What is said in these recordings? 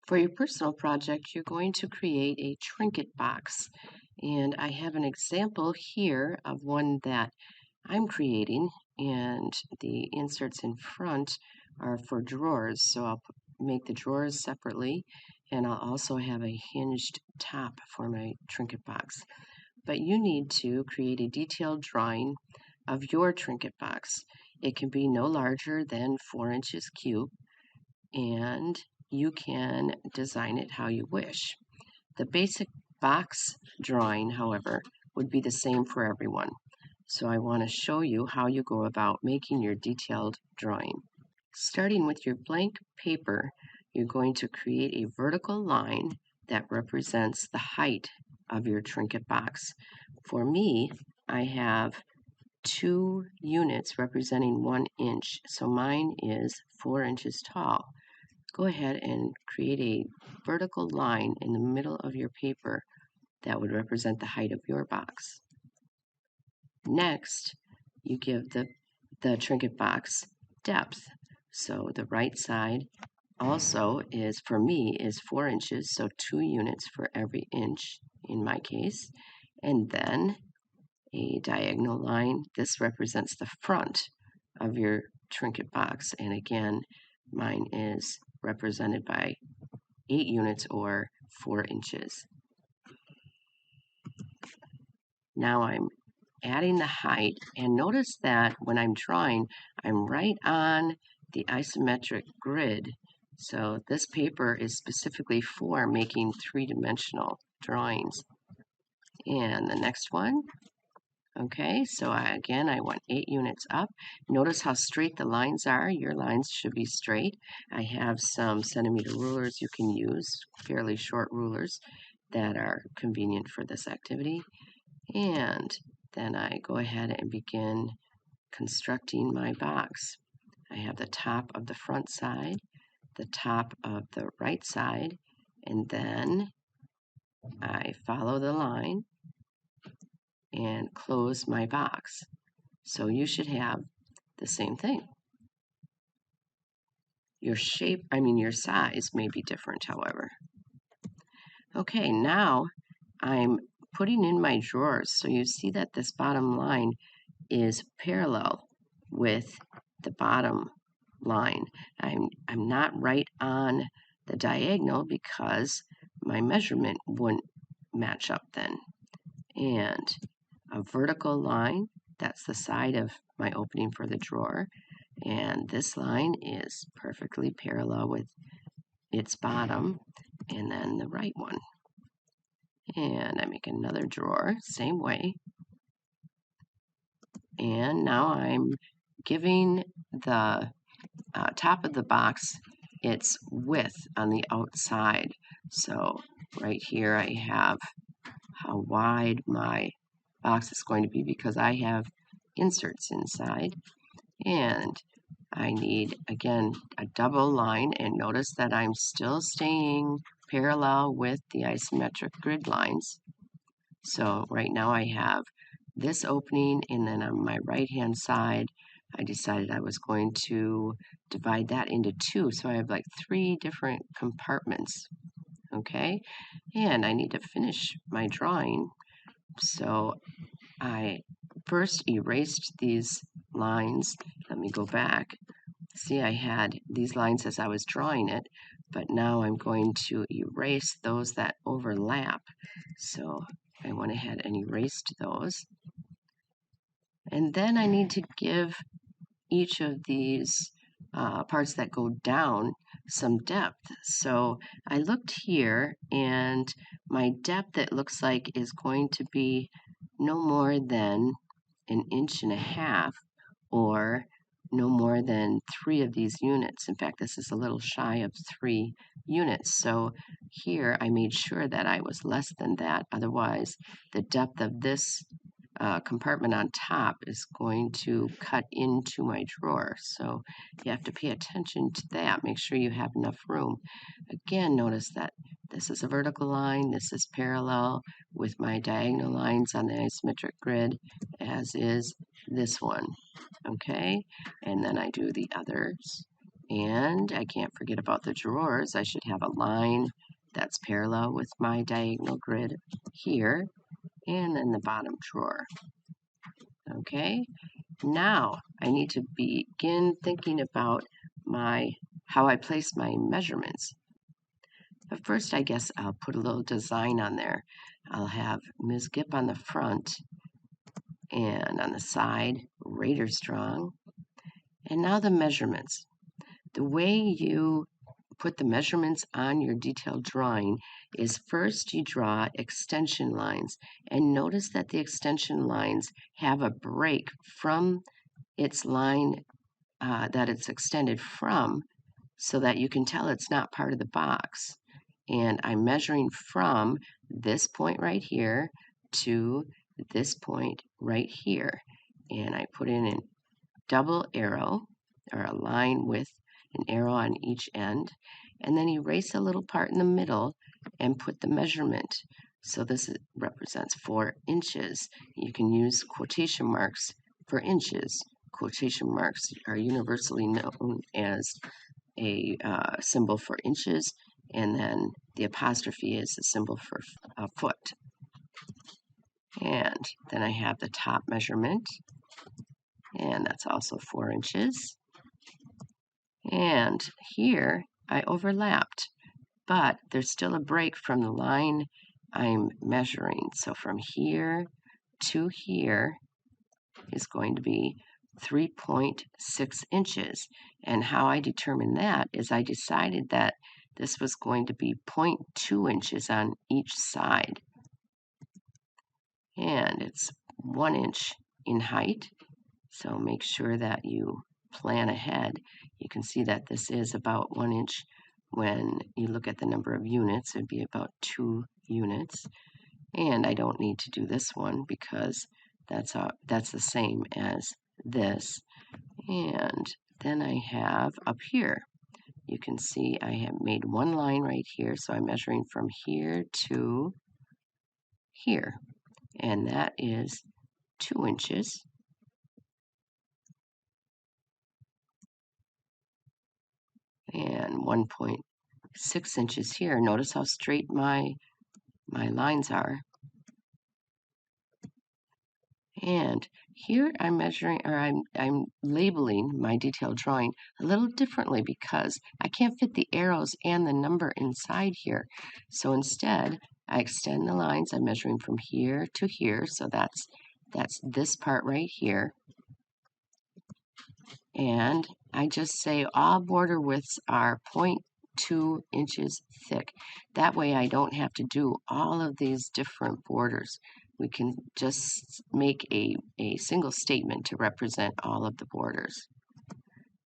For your personal project, you're going to create a trinket box. And I have an example here of one that I'm creating, and the inserts in front are for drawers. So I'll make the drawers separately, and I'll also have a hinged top for my trinket box. But you need to create a detailed drawing of your trinket box. It can be no larger than 4 inches cube, and you can design it how you wish. The basic box drawing, however, would be the same for everyone. So I want to show you how you go about making your detailed drawing. Starting with your blank paper, you're going to create a vertical line that represents the height of your trinket box. For me, I have 2 units representing 1 inch, so mine is 4 inches tall. Go ahead and create a vertical line in the middle of your paper that would represent the height of your box. Next, you give the trinket box depth. So the right side also is, for me, is 4 inches, so 2 units for every inch in my case. And then a diagonal line. This represents the front of your trinket box. And again, mine is represented by 8 units or 4 inches. Now I'm adding the height, and notice that when I'm drawing, I'm right on the isometric grid. So this paper is specifically for making 3-dimensional drawings. And the next one, okay, so I went 8 units up. Notice how straight the lines are. Your lines should be straight. I have some centimeter rulers you can use, fairly short rulers that are convenient for this activity. And then I go ahead and begin constructing my box. I have the top of the front side, the top of the right side, and then I follow the line and close my box. So you should have the same thing. Your size may be different, however. Okay, now I'm putting in my drawers. So you see that this bottom line is parallel with the bottom line. I'm not right on the diagonal because my measurement wouldn't match up then. And a vertical line, that's the side of my opening for the drawer, and this line is perfectly parallel with its bottom, and then the right one. And I make another drawer, same way. And now I'm giving the top of the box its width on the outside. So right here I have how wide my box is going to be because I have inserts inside. And I need, again, a double line, and notice that I'm still staying parallel with the isometric grid lines. So right now I have this opening, and then on my right-hand side, I decided I was going to divide that into 2. So I have like 3 different compartments, okay? And I need to finish my drawing. So I first erased these lines. Let me go back. See, I had these lines as I was drawing it, but now I'm going to erase those that overlap. So I went ahead and erased those. And then I need to give each of these parts that go down some depth. So I looked here, and my depth, it looks like, is going to be no more than 1.5 inches or no more than 3 of these units. In fact, this is a little shy of 3 units. So here I made sure that I was less than that. Otherwise, the depth of this compartment on top is going to cut into my drawer. So you have to pay attention to that. Make sure you have enough room. Again, notice that this is a vertical line. This is parallel with my diagonal lines on the isometric grid, as is this one. Okay, and then I do the others, And I can't forget about the drawers. I should have a line that's parallel with my diagonal grid here, and then the bottom drawer. Okay, now I need to begin thinking about how I place my measurements. But first, I guess I'll put a little design on there. I'll have Ms. Gipp on the front, and on the side, Raider Strong. And now the measurements. The way you put the measurements on your detailed drawing is first you draw extension lines, and notice that the extension lines have a break from its line that it's extended from, so that you can tell it's not part of the box. And I'm measuring from this point right here to this point right here, and I put in a double arrow, or a line with an arrow on each end, and then erase a little part in the middle and put the measurement. So this represents 4 inches. You can use quotation marks for inches. Quotation marks are universally known as a symbol for inches, and then the apostrophe is a symbol for a foot. And then I have the top measurement, and that's also 4 inches. And here I overlapped, but there's still a break from the line I'm measuring. So from here to here is going to be 3.6 inches. And how I determined that is I decided that this was going to be 0.2 inches on each side. And it's 1 inch in height. So make sure that you plan ahead. You can see that this is about 1 inch. When you look at the number of units, it'd be about 2 units. And I don't need to do this one because that's the same as this. And then I have up here, you can see I have made one line right here, so I'm measuring from here to here, and that is 2 inches. And 1.6 inches here. Notice how straight my lines are. And here I'm measuring, or I'm labeling my detailed drawing a little differently because I can't fit the arrows and the number inside here. So instead, I extend the lines. I'm measuring from here to here, so that's this part right here. And I just say all border widths are 0.2 inches thick. That way I don't have to do all of these different borders. We can just make a single statement to represent all of the borders.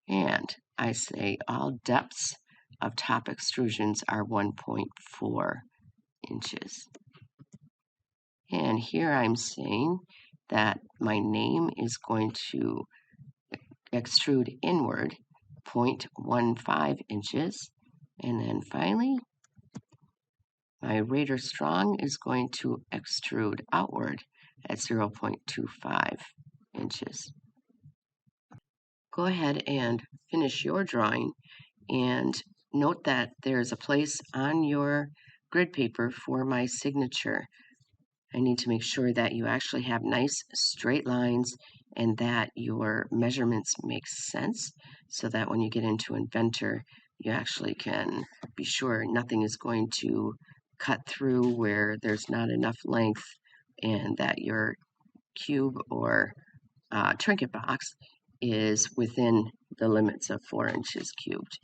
And I say all depths of top extrusions are 1.4 inches. And here I'm saying that my name is going to extrude inward 0.15 inches. And then finally, my Raider Strong is going to extrude outward at 0.25 inches. Go ahead and finish your drawing, and note that there's a place on your grid paper for my signature. I need to make sure that you actually have nice straight lines and that your measurements make sense, so that when you get into Inventor, you actually can be sure nothing is going to cut through where there's not enough length, and that your cube or trinket box is within the limits of 4 inches cubed.